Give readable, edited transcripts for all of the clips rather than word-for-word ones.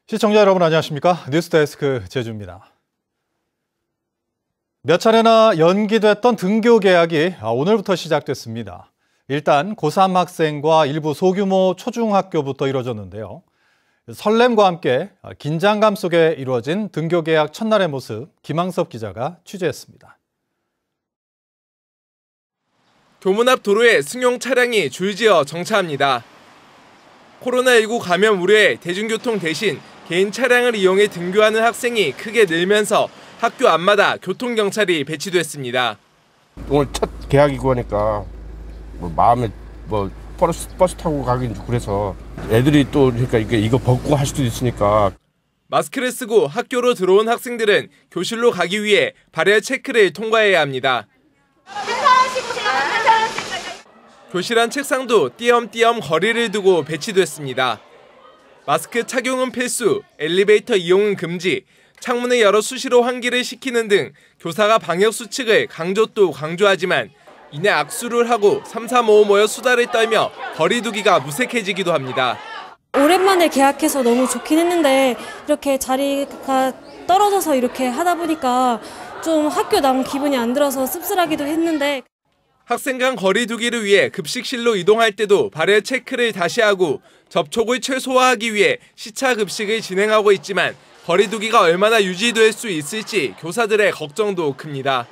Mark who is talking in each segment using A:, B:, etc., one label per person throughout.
A: 시청자 여러분 안녕하십니까? 뉴스데스크 제주입니다. 몇 차례나 연기됐던 등교 개학이 오늘부터 시작됐습니다. 일단 고3 학생과 일부 소규모 초중학교부터 이뤄졌는데요. 설렘과 함께 긴장감 속에 이루어진 등교 개학 첫날의 모습 김항섭 기자가 취재했습니다.
B: 교문 앞 도로에 승용 차량이 줄지어 정차합니다. 코로나19 감염 우려에 대중교통 대신 개인 차량을 이용해 등교하는 학생이 크게 늘면서 학교 앞마다 교통경찰이 배치됐습니다.
C: 오늘 첫 개학이고 하니까 마음에 버스 타고 가긴 그래서 애들이 또 그러니까 이거 벗고 할 수도 있으니까.
B: 마스크를 쓰고 학교로 들어온 학생들은 교실로 가기 위해 발열 체크를 통과해야 합니다. 교실 안 책상도 띄엄띄엄 거리를 두고 배치됐습니다. 마스크 착용은 필수, 엘리베이터 이용은 금지, 창문을 열어 수시로 환기를 시키는 등 교사가 방역수칙을 강조 또 강조하지만 이내 악수를 하고 삼삼오오 모여 수다를 떨며 거리 두기가 무색해지기도 합니다.
D: 오랜만에 개학해서 너무 좋긴 했는데 이렇게 자리가 떨어져서 이렇게 하다 보니까 좀 학교 나온 기분이 안 들어서 씁쓸하기도 했는데
B: 학생 간 거리 두기를 위해 급식실로 이동할 때도 발열 체크를 다시 하고 접촉을 최소화하기 위해 시차 급식을 진행하고 있지만 거리 두기가 얼마나 유지될 수 있을지 교사들의 걱정도 큽니다.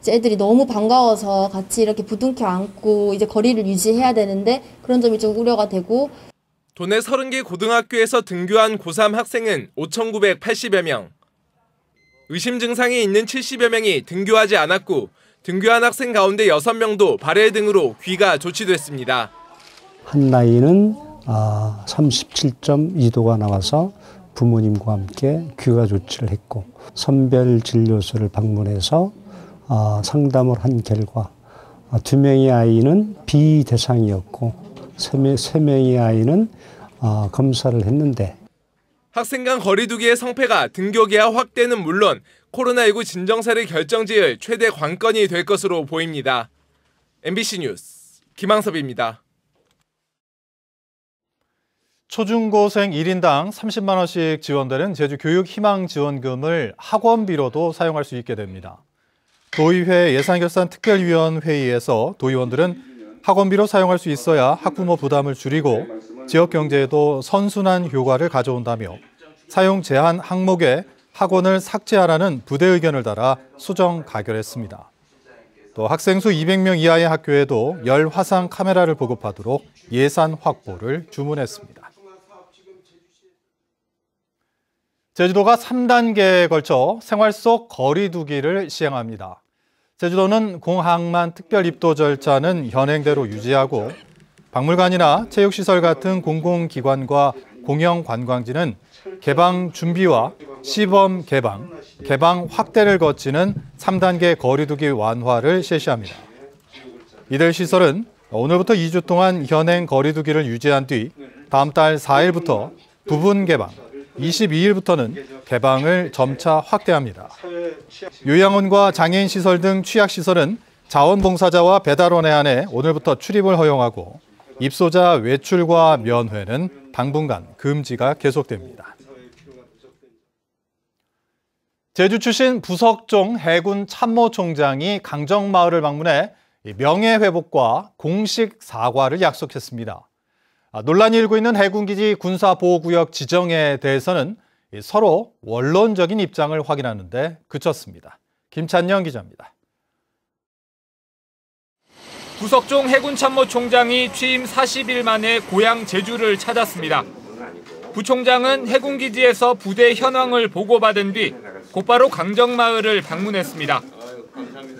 E: 애들이 너무 반가워서 같이 이렇게 부둥켜 안고 이제 거리를 유지해야 되는데 그런 점이 좀 우려가 되고.
B: 도내 30개 고등학교에서 등교한 고3 학생은 5,980여 명. 의심 증상이 있는 70여 명이 등교하지 않았고 등교한 학생 가운데 6명도 발열 등으로 귀가 조치됐습니다.
F: 한 나이는 37.2도가 나와서 부모님과 함께 귀가 조치를 했고 선별진료소를 방문해서 상담을 한 결과 2명의 아이는 비대상이었고 3명의 아이는 검사를 했는데
B: 학생 간 거리 두기의 성패가 등교 개학 확대는 물론 코로나19 진정세를 결정지을 최대 관건이 될 것으로 보입니다. MBC 뉴스 김항섭입니다.
A: 초중고생 1인당 30만 원씩 지원되는 제주교육희망지원금을 학원비로도 사용할 수 있게 됩니다. 도의회 예산결산특별위원회의에서 도의원들은 학원비로 사용할 수 있어야 학부모 부담을 줄이고 지역 경제에도 선순환 효과를 가져온다며 사용 제한 항목에 학원을 삭제하라는 부대 의견을 달아 수정 가결했습니다. 또 학생 수 200명 이하의 학교에도 열 화상 카메라를 보급하도록 예산 확보를 주문했습니다. 제주도가 3단계에 걸쳐 생활 속 거리 두기를 시행합니다. 제주도는 공항만 특별 입도 절차는 현행대로 유지하고 박물관이나 체육시설 같은 공공기관과 공영관광지는 개방 준비와 시범 개방 확대를 거치는 3단계 거리두기 완화를 실시합니다. 이들 시설은 오늘부터 2주 동안 현행 거리두기를 유지한 뒤 다음 달 4일부터 부분 개방, 22일부터는 개방을 점차 확대합니다. 요양원과 장애인 시설 등 취약시설은 자원봉사자와 배달원에 한해 오늘부터 출입을 허용하고 입소자 외출과 면회는 당분간 금지가 계속됩니다. 제주 출신 부석종 해군 참모총장이 강정마을을 방문해 명예회복과 공식 사과를 약속했습니다. 논란이 일고 있는 해군기지 군사보호구역 지정에 대해서는 서로 원론적인 입장을 확인하는 데 그쳤습니다. 김찬영 기자입니다.
G: 부석종 해군참모총장이 취임 40일 만에 고향 제주를 찾았습니다. 부총장은 해군기지에서 부대 현황을 보고받은 뒤 곧바로 강정마을을 방문했습니다.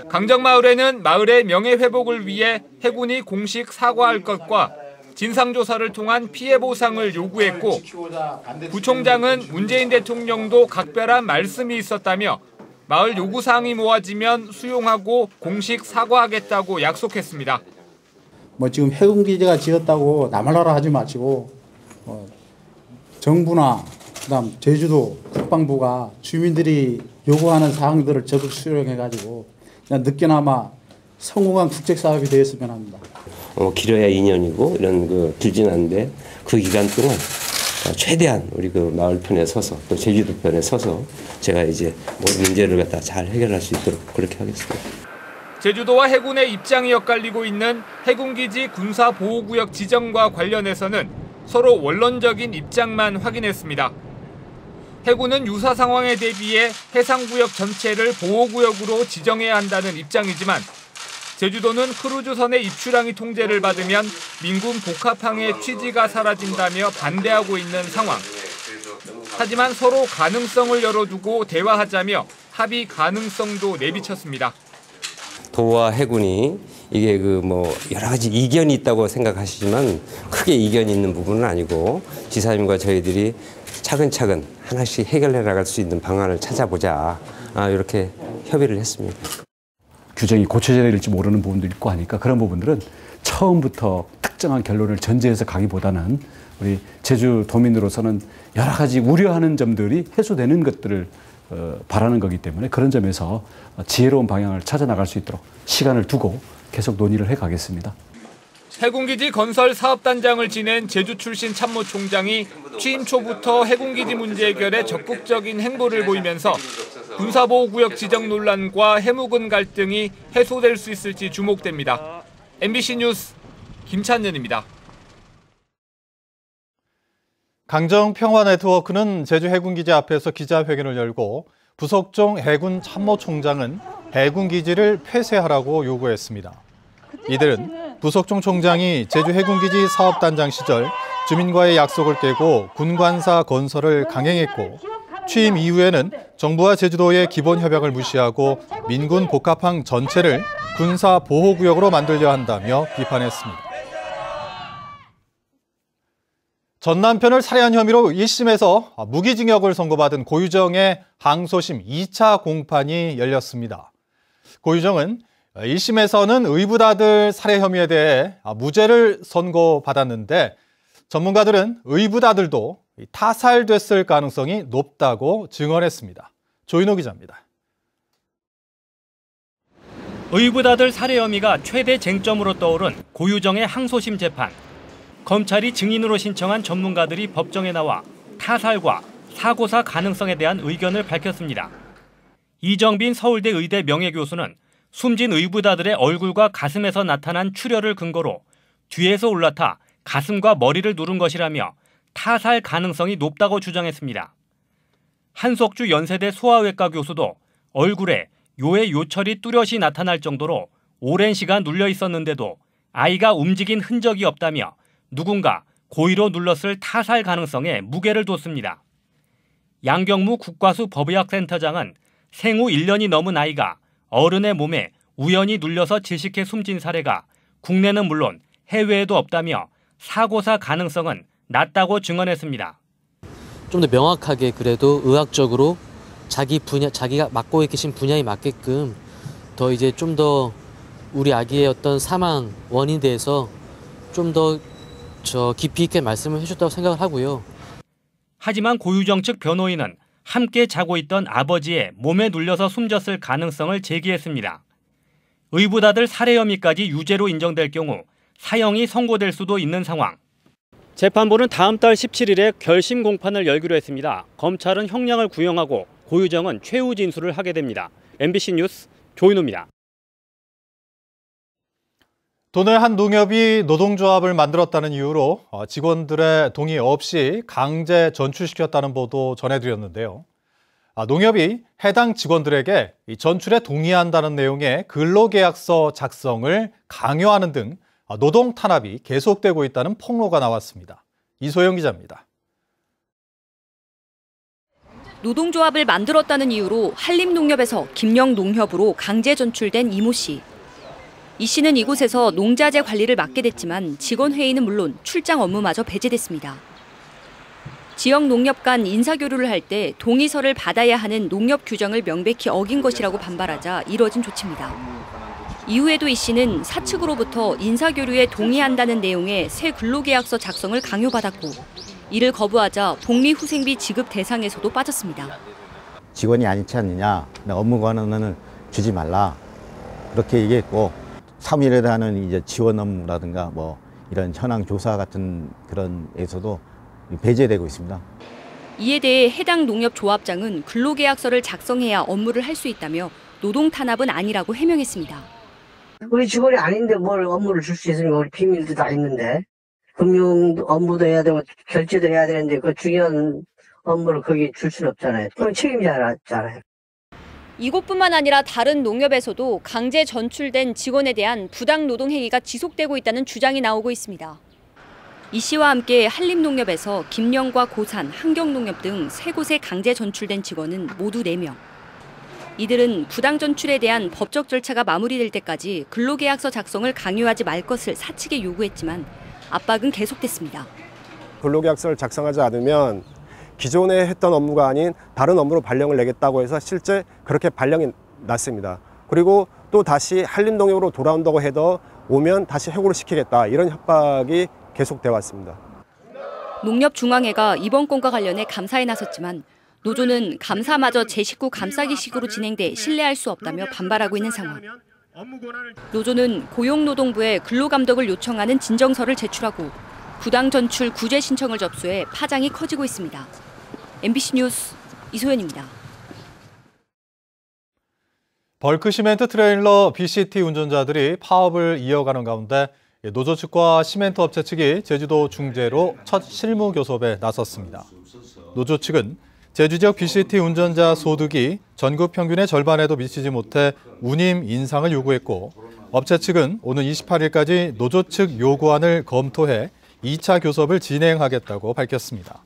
G: 강정마을에는 마을의 명예회복을 위해 해군이 공식 사과할 것과 진상조사를 통한 피해 보상을 요구했고 부총장은 문재인 대통령도 각별한 말씀이 있었다며 마을 요구사항이 모아지면 수용하고 공식 사과하겠다고 약속했습니다.
H: 지금 해군기지가 지었다고 나말라라 하지 마시고 정부나 그다음 제주도 국방부가 주민들이 요구하는 사항들을 적극 수용해가지고 늦게나마 성공한 국책사업이 되었으면 합니다.
I: 길어야 2년이고 이런 길지는 않은데 그 기간 동안 최대한 우리 그 마을 편에 서서 또 제주도 편에 서서 제가 이제 모든 문제를 갖다 잘 해결할 수 있도록 그렇게 하겠습니다.
G: 제주도와 해군의 입장이 엇갈리고 있는 해군기지 군사보호구역 지정과 관련해서는 서로 원론적인 입장만 확인했습니다. 해군은 유사 상황에 대비해 해상구역 전체를 보호구역으로 지정해야 한다는 입장이지만 제주도는 크루즈선의 입출항이 통제를 받으면 민군 복합항의 취지가 사라진다며 반대하고 있는 상황. 하지만 서로 가능성을 열어두고 대화하자며 합의 가능성도 내비쳤습니다.
I: 도와 해군이 이게 여러 가지 이견이 있다고 생각하시지만 크게 이견이 있는 부분은 아니고 지사님과 저희들이 차근차근 하나씩 해결해 나갈 수 있는 방안을 찾아보자. 이렇게 협의를 했습니다.
J: 규정이 고쳐져야 될지 모르는 부분도 있고 하니까 그런 부분들은 처음부터 특정한 결론을 전제해서 가기보다는 우리 제주도민으로서는 여러 가지 우려하는 점들이 해소되는 것들을 바라는 거기 때문에 그런 점에서 지혜로운 방향을 찾아 나갈 수 있도록 시간을 두고 계속 논의를 해가겠습니다.
G: 해군기지 건설 사업단장을 지낸 제주 출신 참모총장이 취임 초부터 해군기지 문제 해결에 적극적인 행보를 보이면서 군사보호구역 지정 논란과 해묵은 갈등이 해소될 수 있을지 주목됩니다. MBC 뉴스 김찬년입니다.
A: 강정평화네트워크는 제주 해군기지 앞에서 기자회견을 열고 부석종 해군 참모총장은 해군기지를 폐쇄하라고 요구했습니다. 이들은 부석종 총장이 제주 해군기지 사업단장 시절 주민과의 약속을 깨고 군관사 건설을 강행했고 취임 이후에는 정부와 제주도의 기본 협약을 무시하고 민군 복합항 전체를 군사보호구역으로 만들려 한다며 비판했습니다. 전 남편을 살해한 혐의로 1심에서 무기징역을 선고받은 고유정의 항소심 2차 공판이 열렸습니다. 고유정은 1심에서는 의붓아들 살해 혐의에 대해 무죄를 선고받았는데 전문가들은 의붓아들도 타살됐을 가능성이 높다고 증언했습니다. 조인호 기자입니다.
K: 의붓아들 살해 혐의가 최대 쟁점으로 떠오른 고유정의 항소심 재판. 검찰이 증인으로 신청한 전문가들이 법정에 나와 타살과 사고사 가능성에 대한 의견을 밝혔습니다. 이정빈 서울대 의대 명예교수는 숨진 의붓아들의 얼굴과 가슴에서 나타난 출혈을 근거로 뒤에서 올라타 가슴과 머리를 누른 것이라며 타살 가능성이 높다고 주장했습니다. 한석주 연세대 소아외과 교수도 얼굴에 요의 요철이 뚜렷이 나타날 정도로 오랜 시간 눌려 있었는데도 아이가 움직인 흔적이 없다며 누군가 고의로 눌렀을 타살 가능성에 무게를 뒀습니다. 양경무 국과수 법의학센터장은 생후 1년이 넘은 아이가 어른의 몸에 우연히 눌려서 질식해 숨진 사례가 국내는 물론 해외에도 없다며 사고사 가능성은 낮다고 증언했습니다.
L: 좀 더 명확하게 그래도 의학적으로 자기가 맡고 계신 분야에 맞게끔 더 이제 좀 더 우리 아기의 어떤 사망 원인에 대해서 좀 더 깊이 있게 말씀을 해줬다고 생각을 하고요.
K: 하지만 고유정 측 변호인은 함께 자고 있던 아버지의 몸에 눌려서 숨졌을 가능성을 제기했습니다. 의붓아들 살해 혐의까지 유죄로 인정될 경우 사형이 선고될 수도 있는 상황. 재판부는 다음 달 17일에 결심 공판을 열기로 했습니다. 검찰은 형량을 구형하고 고유정은 최후 진술을 하게 됩니다. MBC 뉴스 조인호입니다.
A: 도내 한 농협이 노동조합을 만들었다는 이유로 직원들의 동의 없이 강제 전출시켰다는 보도 전해드렸는데요. 농협이 해당 직원들에게 전출에 동의한다는 내용의 근로계약서 작성을 강요하는 등 노동 탄압이 계속되고 있다는 폭로가 나왔습니다. 이소영 기자입니다.
M: 노동조합을 만들었다는 이유로 한림농협에서 김영농협으로 강제 전출된 이모 씨. 이 씨는 이곳에서 농자재 관리를 맡게 됐지만 직원 회의는 물론 출장 업무마저 배제됐습니다. 지역 농협 간 인사교류를 할 때 동의서를 받아야 하는 농협 규정을 명백히 어긴 것이라고 반발하자 이뤄진 조치입니다. 이후에도 이 씨는 사측으로부터 인사교류에 동의한다는 내용의 새 근로계약서 작성을 강요받았고 이를 거부하자 복리후생비 지급 대상에서도 빠졌습니다.
N: 직원이 아니지 않느냐, 업무 권한을 주지 말라 그렇게 얘기했고 사무일에 대한 이제 지원 업무라든가 이런 현황 조사 같은 그런 에서도 배제되고 있습니다.
M: 이에 대해 해당 농협조합장은 근로계약서를 작성해야 업무를 할 수 있다며 노동 탄압은 아니라고 해명했습니다.
O: 우리 직원이 아닌데 뭘 업무를 줄 수 있으니까 우리 비밀도 다 있는데 금융 업무도 해야 되고 결제도 해야 되는데 그 중요한 업무를 거기 줄 수는 없잖아요. 그건 책임자잖아요.
M: 이곳뿐만 아니라 다른 농협에서도 강제 전출된 직원에 대한 부당 노동 행위가 지속되고 있다는 주장이 나오고 있습니다. 이 씨와 함께 한림농협에서 김영과 고산, 한경농협 등 3곳에 강제 전출된 직원은 모두 4명. 이들은 부당 전출에 대한 법적 절차가 마무리될 때까지 근로계약서 작성을 강요하지 말 것을 사측에 요구했지만 압박은 계속됐습니다.
P: 근로계약서를 작성하지 않으면 기존에 했던 업무가 아닌 다른 업무로 발령을 내겠다고 해서 실제 그렇게 발령이 났습니다. 그리고 또 다시 한림농협으로 돌아온다고 해도 오면 다시 해고를 시키겠다, 이런 협박이 계속되어 왔습니다.
M: 농협중앙회가 이번 건과 관련해 감사에 나섰지만 노조는 감사마저 제 식구 감싸기식으로 진행돼 신뢰할 수 없다며 반발하고 있는 상황. 노조는 고용노동부에 근로감독을 요청하는 진정서를 제출하고 부당 전출 구제 신청을 접수해 파장이 커지고 있습니다. MBC 뉴스 이소연입니다.
A: 벌크 시멘트 트레일러 BCT 운전자들이 파업을 이어가는 가운데 노조 측과 시멘트 업체 측이 제주도 중재로 첫 실무 교섭에 나섰습니다. 노조 측은 제주 지역 BCT 운전자 소득이 전국 평균의 절반에도 미치지 못해 운임 인상을 요구했고, 업체 측은 오는 28일까지 노조 측 요구안을 검토해 2차 교섭을 진행하겠다고 밝혔습니다.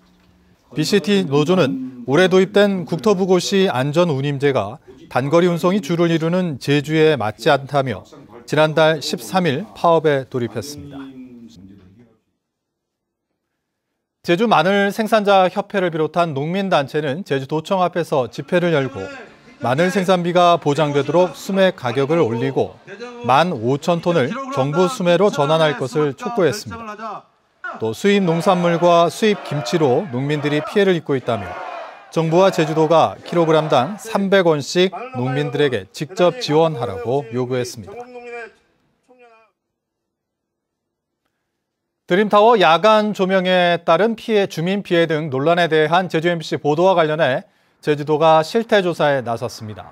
A: BCT 노조는 올해 도입된 국토부고시 안전운임제가 단거리 운송이 주를 이루는 제주에 맞지 않다며 지난달 13일 파업에 돌입했습니다. 제주 마늘 생산자 협회를 비롯한 농민단체는 제주도청 앞에서 집회를 열고 마늘 생산비가 보장되도록 수매 가격을 올리고 15,000톤을 정부 수매로 전환할 것을 촉구했습니다. 또 수입 농산물과 수입 김치로 농민들이 피해를 입고 있다며 정부와 제주도가 킬로그램당 300원씩 농민들에게 직접 지원하라고 요구했습니다. 드림타워 야간 조명에 따른 피해, 주민 피해 등 논란에 대한 제주 MBC 보도와 관련해 제주도가 실태조사에 나섰습니다.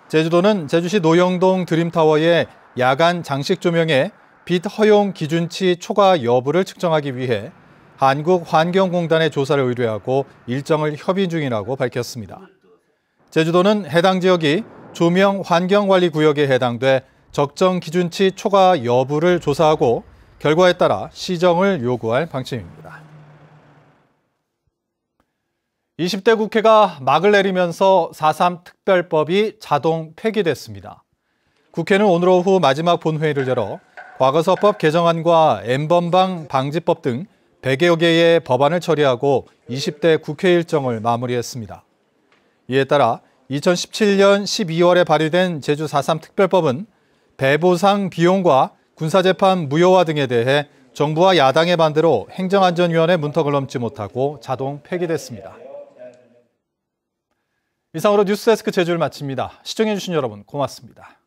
A: 제주도는 제주시 노영동 드림타워의 야간 장식 조명의 빛 허용 기준치 초과 여부를 측정하기 위해 한국환경공단에 조사를 의뢰하고 일정을 협의 중이라고 밝혔습니다. 제주도는 해당 지역이 조명 환경관리구역에 해당돼 적정 기준치 초과 여부를 조사하고 결과에 따라 시정을 요구할 방침입니다. 20대 국회가 막을 내리면서 4.3 특별법이 자동 폐기됐습니다. 국회는 오늘 오후 마지막 본회의를 열어 과거사법 개정안과 N번방 방지법 등 100여 개의 법안을 처리하고 20대 국회 일정을 마무리했습니다. 이에 따라 2017년 12월에 발의된 제주 4.3 특별법은 배보상 비용과 군사재판 무효화 등에 대해 정부와 야당의 반대로 행정안전위원회 문턱을 넘지 못하고 자동 폐기됐습니다. 이상으로 뉴스데스크 제주를 마칩니다. 시청해주신 여러분 고맙습니다.